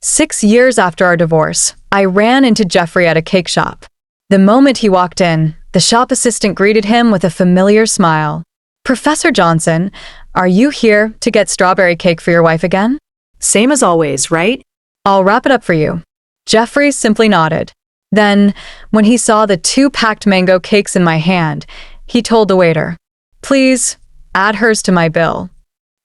6 years after our divorce, I ran into Jeffrey at a cake shop. The moment he walked in, the shop assistant greeted him with a familiar smile. "Professor Johnson, are you here to get strawberry cake for your wife again?" Same as always, right? "I'll wrap it up for you." Jeffrey simply nodded. Then, when he saw the 2 packed mango cakes in my hand, he told the waiter, "Please, add hers to my bill."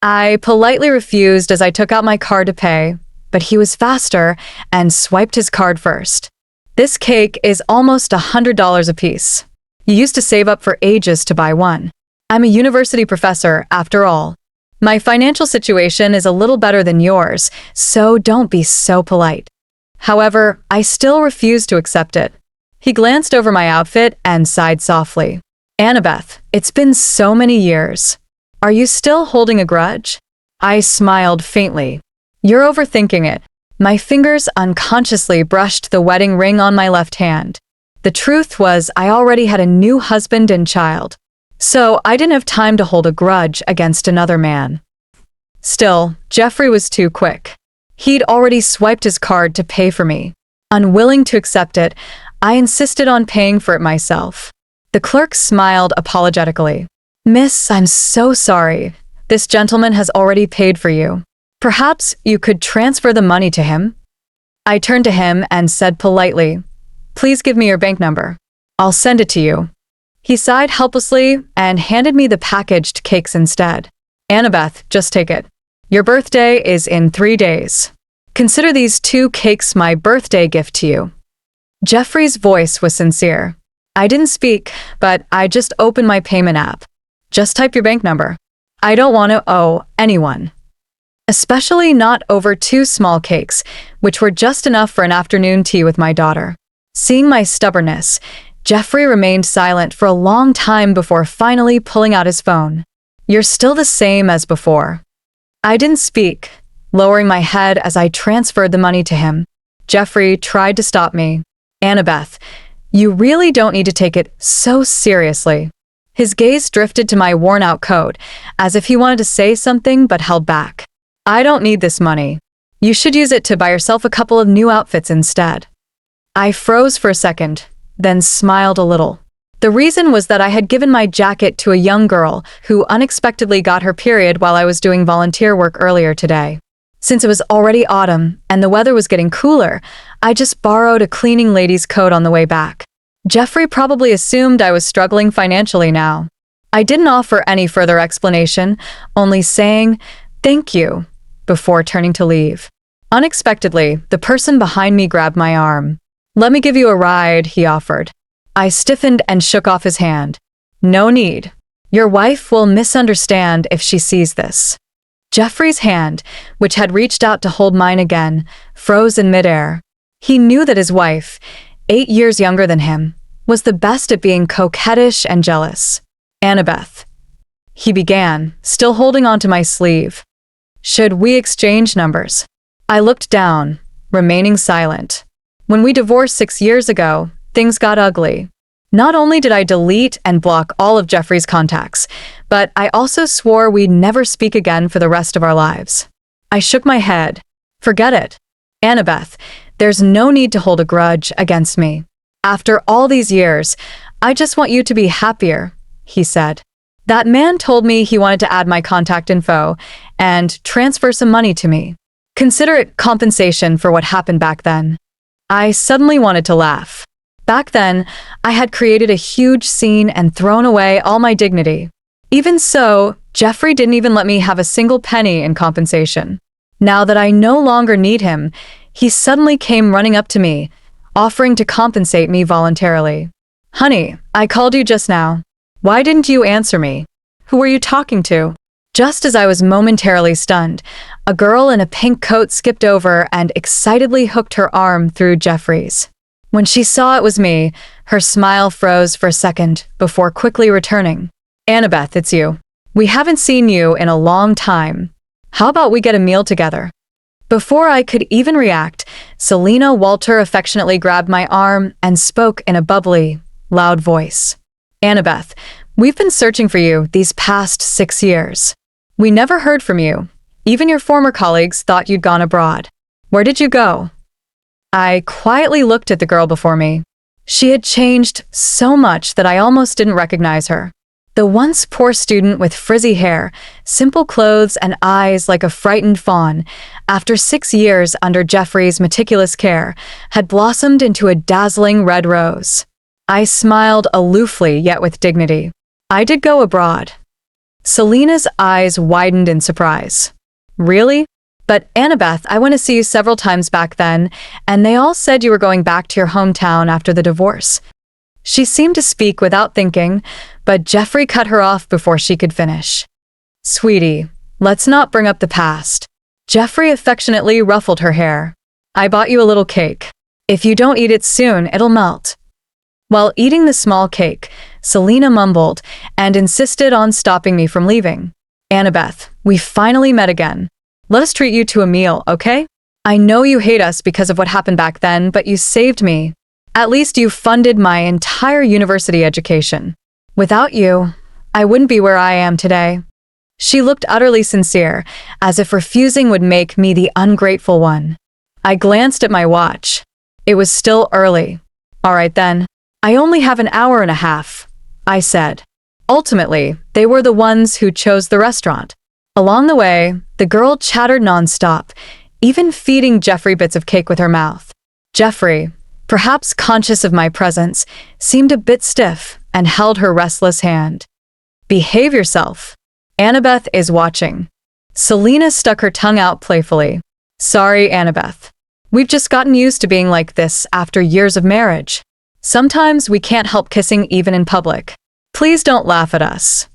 I politely refused as I took out my card to pay, but he was faster and swiped his card first. "This cake is almost $100 a piece. You used to save up for ages to buy one. I'm a university professor, after all. My financial situation is a little better than yours, so don't be so polite." However, I still refused to accept it. He glanced over my outfit and sighed softly. "Annabeth, it's been so many years. Are you still holding a grudge?" I smiled faintly. "You're overthinking it." My fingers unconsciously brushed the wedding ring on my left hand. The truth was, I already had a new husband and child, so I didn't have time to hold a grudge against another man. Still, Jeffrey was too quick. He'd already swiped his card to pay for me. Unwilling to accept it, I insisted on paying for it myself. The clerk smiled apologetically. "Miss, I'm so sorry. This gentleman has already paid for you. Perhaps you could transfer the money to him?" I turned to him and said politely, "Please give me your bank number. I'll send it to you." He sighed helplessly and handed me the packaged cakes instead. "Annabeth, just take it. Your birthday is in 3 days. Consider these 2 cakes my birthday gift to you." Jeffrey's voice was sincere. I didn't speak, but I just opened my payment app. "Just type your bank number. I don't want to owe anyone. Especially not over 2 small cakes, which were just enough for an afternoon tea with my daughter." Seeing my stubbornness, Jeffrey remained silent for a long time before finally pulling out his phone. "You're still the same as before." I didn't speak, lowering my head as I transferred the money to him. Jeffrey tried to stop me. "Annabeth, you really don't need to take it so seriously." His gaze drifted to my worn-out coat, as if he wanted to say something but held back. "I don't need this money. You should use it to buy yourself a couple of new outfits instead." I froze for a second, then smiled a little. The reason was that I had given my jacket to a young girl who unexpectedly got her period while I was doing volunteer work earlier today. Since it was already autumn and the weather was getting cooler, I just borrowed a cleaning lady's coat on the way back. Jeffrey probably assumed I was struggling financially now. I didn't offer any further explanation, only saying, "Thank you," before turning to leave. Unexpectedly, the person behind me grabbed my arm. "Let me give you a ride," he offered. I stiffened and shook off his hand. "No need. Your wife will misunderstand if she sees this." Jeffrey's hand, which had reached out to hold mine again, froze in midair. He knew that his wife, 8 years younger than him, was the best at being coquettish and jealous. "Annabeth," he began, still holding onto my sleeve. "Should we exchange numbers?" I looked down, remaining silent. When we divorced 6 years ago, things got ugly. Not only did I delete and block all of Jeffrey's contacts, but I also swore we'd never speak again for the rest of our lives. I shook my head. "Forget it. Annabeth, there's no need to hold a grudge against me. After all these years, I just want you to be happier," he said. "That man told me he wanted to add my contact info and transfer some money to me. Consider it compensation for what happened back then." I suddenly wanted to laugh. Back then, I had created a huge scene and thrown away all my dignity. Even so, Jeffrey didn't even let me have a single penny in compensation. Now that I no longer need him, he suddenly came running up to me, offering to compensate me voluntarily. "Honey, I called you just now. Why didn't you answer me? Who were you talking to?" Just as I was momentarily stunned, a girl in a pink coat skipped over and excitedly hooked her arm through Jeffrey's. When she saw it was me, her smile froze for a second before quickly returning. "Annabeth, it's you. We haven't seen you in a long time. How about we get a meal together?" Before I could even react, Selena Walter affectionately grabbed my arm and spoke in a bubbly, loud voice. "Annabeth, we've been searching for you these past 6 years. We never heard from you. Even your former colleagues thought you'd gone abroad. Where did you go?" I quietly looked at the girl before me. She had changed so much that I almost didn't recognize her. The once poor student with frizzy hair, simple clothes, and eyes like a frightened fawn, after 6 years under Jeffrey's meticulous care, had blossomed into a dazzling red rose. I smiled aloofly yet with dignity. "I did go abroad." Selena's eyes widened in surprise. "Really? But Annabeth, I went to see you several times back then, and they all said you were going back to your hometown after the divorce." She seemed to speak without thinking, but Jeffrey cut her off before she could finish. "Sweetie, let's not bring up the past." Jeffrey affectionately ruffled her hair. "I bought you a little cake. If you don't eat it soon, it'll melt." While eating the small cake, Selena mumbled and insisted on stopping me from leaving. "Annabeth, we finally met again. Let us treat you to a meal, okay? I know you hate us because of what happened back then, but you saved me. At least you funded my entire university education. Without you, I wouldn't be where I am today." She looked utterly sincere, as if refusing would make me the ungrateful one. I glanced at my watch. It was still early. "All right then. I only have an hour and a half," I said. Ultimately, they were the ones who chose the restaurant. Along the way, the girl chattered nonstop, even feeding Jeffrey bits of cake with her mouth. Jeffrey, perhaps conscious of my presence, seemed a bit stiff and held her restless hand. "Behave yourself. Annabeth is watching." Selena stuck her tongue out playfully. "Sorry, Annabeth. We've just gotten used to being like this after years of marriage. Sometimes we can't help kissing even in public. Please don't laugh at us."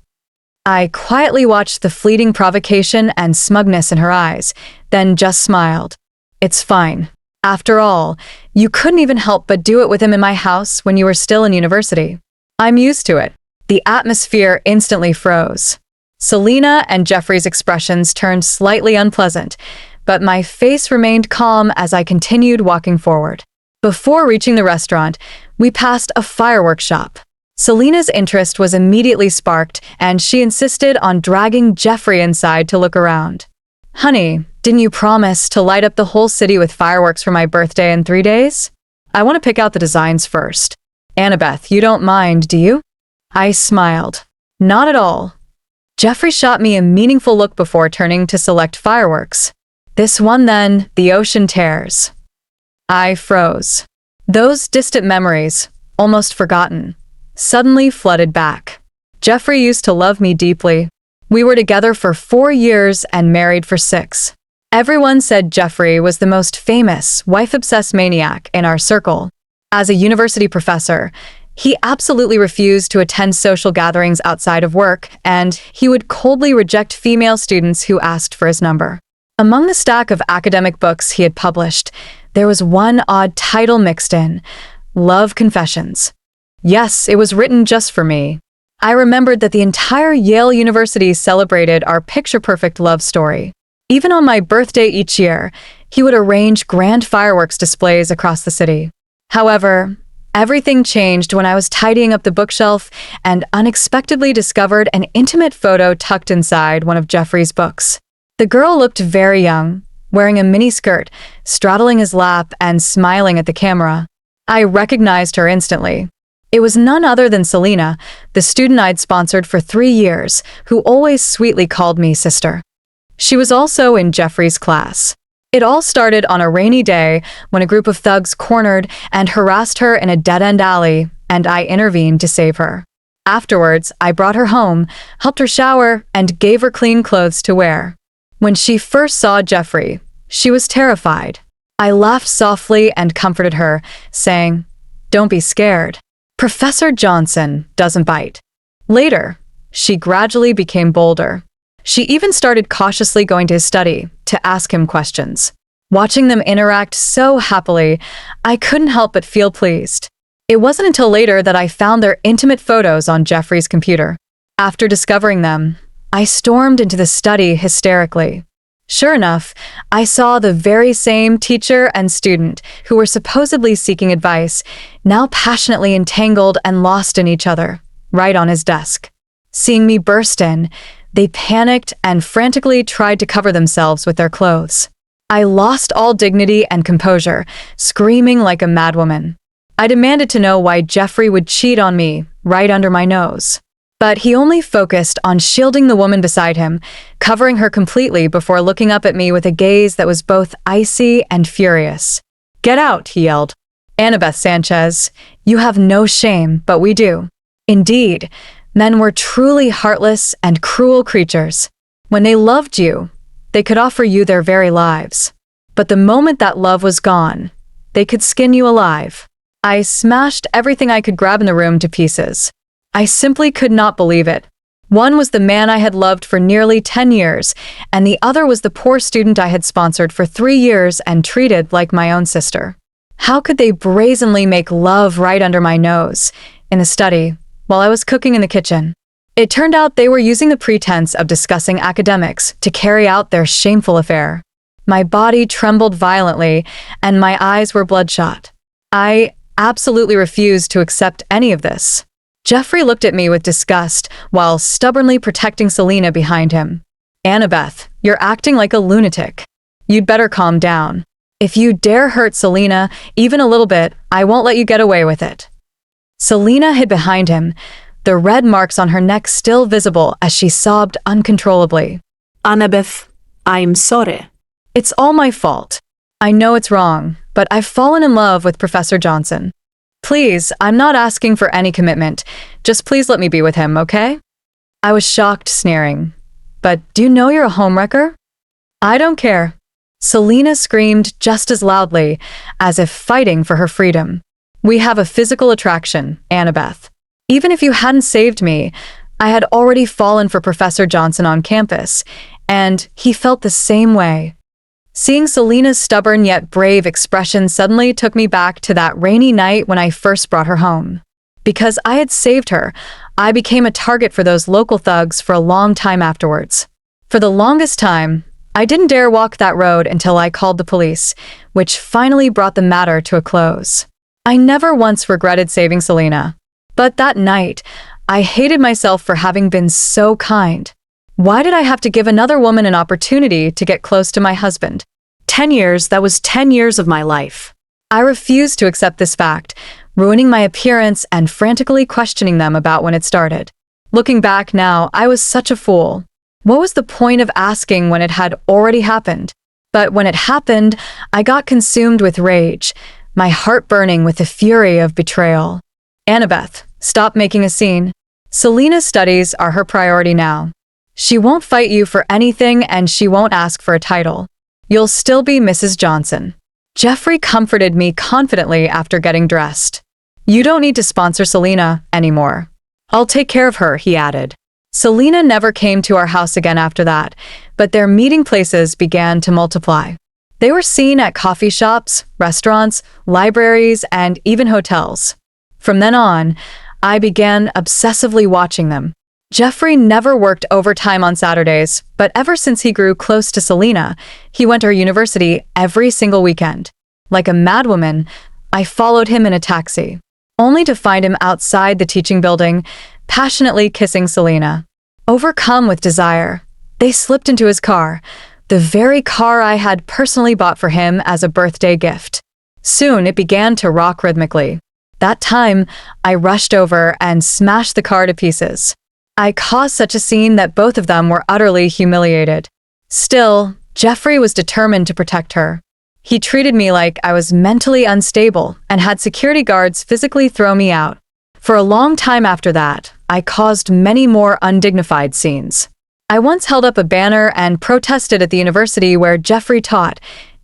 I quietly watched the fleeting provocation and smugness in her eyes, then just smiled. "It's fine. After all, you couldn't even help but do it with him in my house when you were still in university. I'm used to it." The atmosphere instantly froze. Selena and Jeffrey's expressions turned slightly unpleasant, but my face remained calm as I continued walking forward. Before reaching the restaurant, we passed a fireworks shop. Selena's interest was immediately sparked, and she insisted on dragging Jeffrey inside to look around. "Honey, didn't you promise to light up the whole city with fireworks for my birthday in 3 days? I want to pick out the designs first. Annabeth, you don't mind, do you?" I smiled. "Not at all." Jeffrey shot me a meaningful look before turning to select fireworks. "This one then, the ocean tears." I froze. Those distant memories, almost forgotten, suddenly flooded back. Jeffrey used to love me deeply. We were together for 4 years and married for 6. Everyone said Jeffrey was the most famous, wife-obsessed maniac in our circle. As a university professor, he absolutely refused to attend social gatherings outside of work, and he would coldly reject female students who asked for his number. Among the stack of academic books he had published, there was one odd title mixed in: Love Confessions. Yes, it was written just for me. I remembered that the entire Yale University celebrated our picture-perfect love story. Even on my birthday each year, he would arrange grand fireworks displays across the city. However, everything changed when I was tidying up the bookshelf and unexpectedly discovered an intimate photo tucked inside one of Jeffrey's books. The girl looked very young, wearing a miniskirt, straddling his lap and smiling at the camera. I recognized her instantly. It was none other than Selena, the student I'd sponsored for 3 years, who always sweetly called me sister. She was also in Jeffrey's class. It all started on a rainy day when a group of thugs cornered and harassed her in a dead-end alley, and I intervened to save her. Afterwards, I brought her home, helped her shower, and gave her clean clothes to wear. When she first saw Jeffrey, she was terrified. I laughed softly and comforted her, saying, "Don't be scared. Professor Johnson doesn't bite." Later, she gradually became bolder. She even started cautiously going to his study to ask him questions. Watching them interact so happily, I couldn't help but feel pleased. It wasn't until later that I found their intimate photos on Jeffrey's computer. After discovering them, I stormed into the study hysterically. Sure enough, I saw the very same teacher and student who were supposedly seeking advice, now passionately entangled and lost in each other, right on his desk. Seeing me burst in, they panicked and frantically tried to cover themselves with their clothes. I lost all dignity and composure, screaming like a madwoman. I demanded to know why Jeffrey would cheat on me right under my nose. But he only focused on shielding the woman beside him, covering her completely before looking up at me with a gaze that was both icy and furious. "Get out," he yelled. "Annabeth Sanchez, you have no shame, but we do." Indeed, men were truly heartless and cruel creatures. When they loved you, they could offer you their very lives. But the moment that love was gone, they could skin you alive. I smashed everything I could grab in the room to pieces. I simply could not believe it. One was the man I had loved for nearly 10 years, and the other was the poor student I had sponsored for 3 years and treated like my own sister. How could they brazenly make love right under my nose, in the study, while I was cooking in the kitchen? It turned out they were using the pretense of discussing academics to carry out their shameful affair. My body trembled violently, and my eyes were bloodshot. I absolutely refused to accept any of this. Jeffrey looked at me with disgust while stubbornly protecting Selena behind him. "Annabeth, you're acting like a lunatic. You'd better calm down. If you dare hurt Selena even a little bit, I won't let you get away with it." Selena hid behind him, the red marks on her neck still visible as she sobbed uncontrollably. Annabeth, I'm sorry. "It's all my fault. I know it's wrong, but I've fallen in love with Professor Johnson. Please, I'm not asking for any commitment. Just please let me be with him, okay?" I was shocked, sneering. "But do you know you're a homewrecker?" "I don't care." Selena screamed just as loudly, as if fighting for her freedom. "We have a physical attraction, Annabeth. Even if you hadn't saved me, I had already fallen for Professor Johnson on campus, and he felt the same way." Seeing Selena's stubborn yet brave expression suddenly took me back to that rainy night when I first brought her home. Because I had saved her, I became a target for those local thugs for a long time afterwards. For the longest time, I didn't dare walk that road until I called the police, which finally brought the matter to a close. I never once regretted saving Selena. But that night, I hated myself for having been so kind. Why did I have to give another woman an opportunity to get close to my husband? 10 years, that was 10 years of my life. I refused to accept this fact, ruining my appearance and frantically questioning them about when it started. Looking back now, I was such a fool. What was the point of asking when it had already happened? But when it happened, I got consumed with rage, my heart burning with the fury of betrayal. "Annabeth, stop making a scene. Selena's studies are her priority now. She won't fight you for anything and she won't ask for a title. You'll still be Mrs. Johnson." Jeffrey comforted me confidently after getting dressed. "You don't need to sponsor Selena anymore. I'll take care of her," he added. Selena never came to our house again after that, but their meeting places began to multiply. They were seen at coffee shops, restaurants, libraries, and even hotels. From then on, I began obsessively watching them. Jeffrey never worked overtime on Saturdays, but ever since he grew close to Selena, he went to her university every single weekend. Like a madwoman, I followed him in a taxi, only to find him outside the teaching building, passionately kissing Selena. Overcome with desire, they slipped into his car, the very car I had personally bought for him as a birthday gift. Soon it began to rock rhythmically. That time, I rushed over and smashed the car to pieces. I caused such a scene that both of them were utterly humiliated. Still, Jeffrey was determined to protect her. He treated me like I was mentally unstable and had security guards physically throw me out. For a long time after that, I caused many more undignified scenes. I once held up a banner and protested at the university where Jeffrey taught,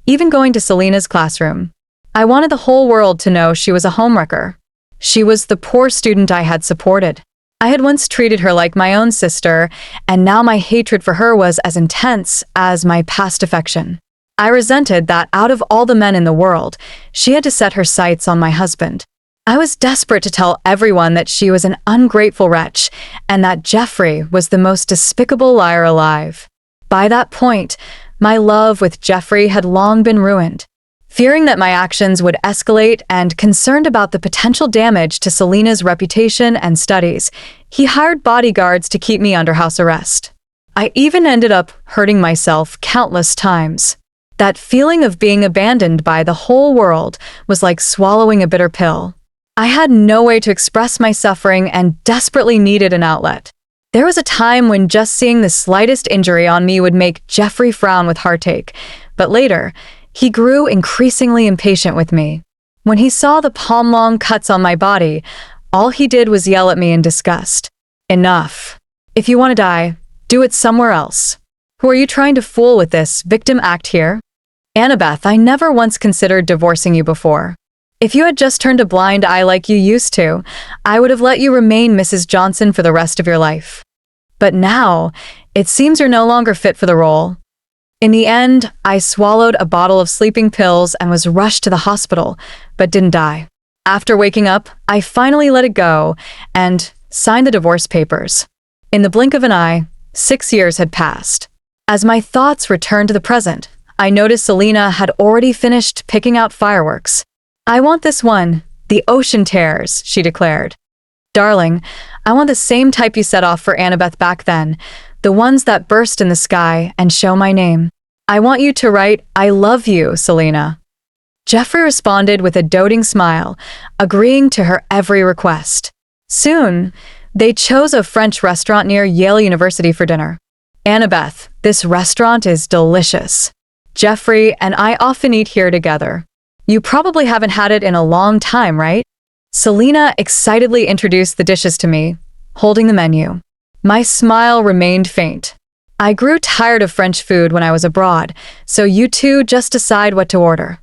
even going to Selena's classroom. I wanted the whole world to know she was a homewrecker. She was the poor student I had supported. I had once treated her like my own sister, and now my hatred for her was as intense as my past affection. I resented that out of all the men in the world, she had to set her sights on my husband. I was desperate to tell everyone that she was an ungrateful wretch, and that Jeffrey was the most despicable liar alive. By that point, my love with Jeffrey had long been ruined. Fearing that my actions would escalate and concerned about the potential damage to Selena's reputation and studies, he hired bodyguards to keep me under house arrest. I even ended up hurting myself countless times. That feeling of being abandoned by the whole world was like swallowing a bitter pill. I had no way to express my suffering and desperately needed an outlet. There was a time when just seeing the slightest injury on me would make Jeffrey frown with heartache, but later, he grew increasingly impatient with me. When he saw the palm-long cuts on my body, all he did was yell at me in disgust. Enough. If you want to die, do it somewhere else. Who are you trying to fool with this victim act here? Annabeth, I never once considered divorcing you before. If you had just turned a blind eye like you used to, I would have let you remain Mrs. Johnson for the rest of your life. But now, it seems you're no longer fit for the role. In the end, I swallowed a bottle of sleeping pills and was rushed to the hospital, but didn't die. After waking up, I finally let it go and signed the divorce papers. In the blink of an eye, 6 years had passed. As my thoughts returned to the present, I noticed Selena had already finished picking out fireworks. I want this one, the ocean tears, she declared. Darling, I want the same type you set off for Annabeth back then, the ones that burst in the sky and show my name. I want you to write, I love you, Selena. Jeffrey responded with a doting smile, agreeing to her every request. Soon, they chose a French restaurant near Yale University for dinner. Annabeth, this restaurant is delicious. Jeffrey and I often eat here together. You probably haven't had it in a long time, right? Selena excitedly introduced the dishes to me, holding the menu. My smile remained faint. I grew tired of French food when I was abroad, so you two just decide what to order.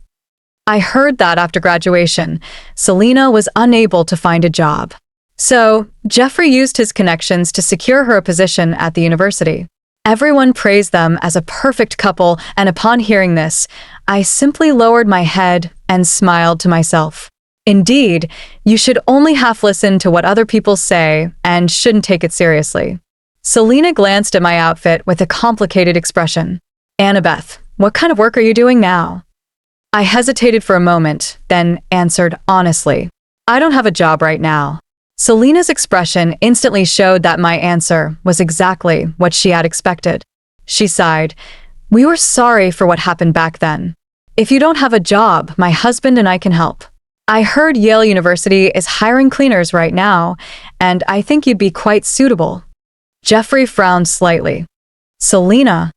I heard that after graduation, Selena was unable to find a job. So, Jeffrey used his connections to secure her a position at the university. Everyone praised them as a perfect couple, and upon hearing this, I simply lowered my head and smiled to myself. Indeed, you should only half listen to what other people say and shouldn't take it seriously. Selena glanced at my outfit with a complicated expression. Annabeth, what kind of work are you doing now? I hesitated for a moment, then answered honestly, I don't have a job right now. Selena's expression instantly showed that my answer was exactly what she had expected. She sighed. We were sorry for what happened back then. If you don't have a job, my husband and I can help. I heard Yale University is hiring cleaners right now, and I think you'd be quite suitable. Jeffrey frowned slightly. Selena,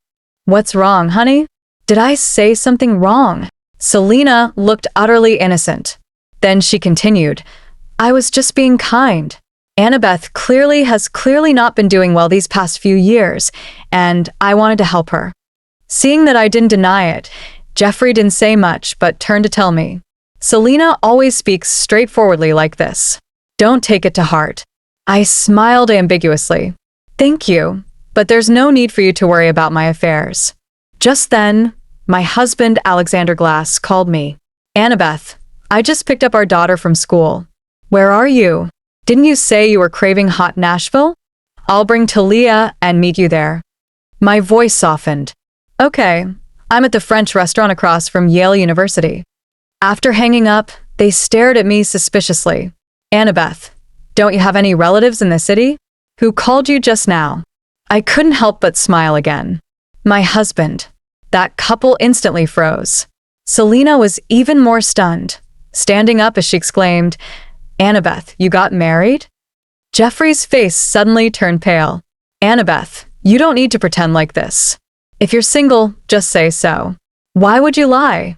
what's wrong, honey? Did I say something wrong? Selena looked utterly innocent. Then she continued, I was just being kind. Annabeth has clearly not been doing well these past few years, and I wanted to help her. Seeing that I didn't deny it, Jeffrey didn't say much but turned to tell me. Selena always speaks straightforwardly like this. Don't take it to heart. I smiled ambiguously. Thank you, but there's no need for you to worry about my affairs. Just then, my husband, Alexander Glass, called me. Annabeth, I just picked up our daughter from school. Where are you? Didn't you say you were craving hot Nashville? I'll bring Talia and meet you there. My voice softened. Okay, I'm at the French restaurant across from Yale University. After hanging up, they stared at me suspiciously. Annabeth, don't you have any relatives in the city? Who called you just now? I couldn't help but smile again. My husband. That couple instantly froze. Selena was even more stunned, standing up as she exclaimed, Annabeth, you got married? Jeffrey's face suddenly turned pale. Annabeth, you don't need to pretend like this. If you're single, just say so. Why would you lie?